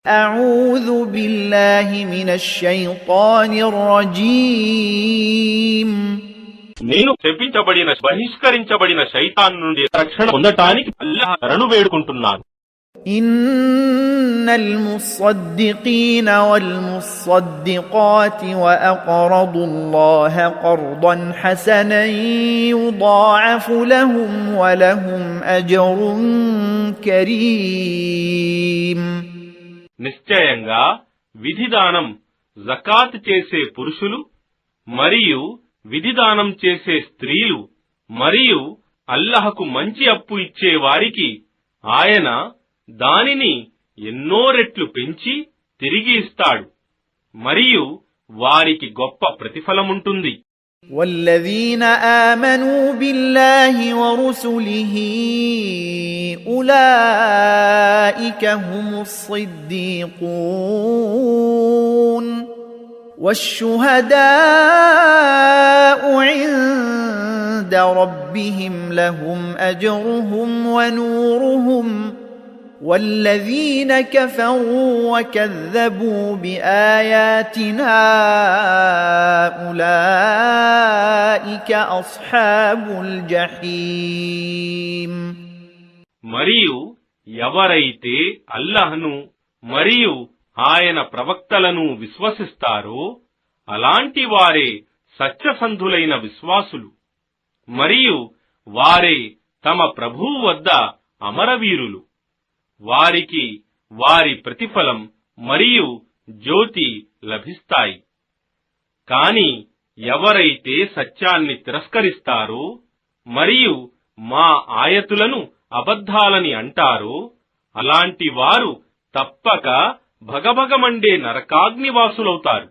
أعوذ بالله من الشيطان الرجيم నేను శపించబడిన బహిష్కరించబడిన శైతాన్ నుండి రక్షణ పొందటానికి అల్లాహ్ శరణు వేడుకుంటున్నాను. إن المصدقين والمصدقات وأقرضوا الله قرضا حسنا يضاعف لهم ولهم أجر كريم నిశ్చయంగా విధిదానం జకాత్ చేసే పురుషులు మరియు విధిదానం చేసే స్త్రీలు మరియు అల్లాహకు మంచి అప్పు ఇచ్చే వారికి ఆయన దానిని ఎన్నో రెట్లు పెంచి తిరిగి ఇస్తాడు మరియు వారికి గొప్ప ప్రతిఫలముంటుంది. والذين آمنوا بالله ورسله أولئك هم الصديقون والشهداء عند ربهم لهم أجرهم ونورهم والذين كفروا وكذبوا بآياتنا أولئك أصحاب الجحيم మరియు ఎవరైతే అల్లాహ్ను మరియు ఆయన ప్రవక్తలను విశ్వసిస్తారో అలాంటి వారే సత్యసంధులైన విశ్వాసులు మరియు వారే తమ ప్రభువు వద్ద అమరవీరులు. వారికి వారి ప్రతిఫలం మరియు జ్యోతి లభిస్తాయి. కాని ఎవరైతే సత్యాన్ని తిరస్కరిస్తారో మరియు మా ఆయతులను అబద్ధాలని అంటారో అలాంటి వారు తప్పక భగభగమండే నరకాగ్నివాసులవుతారు.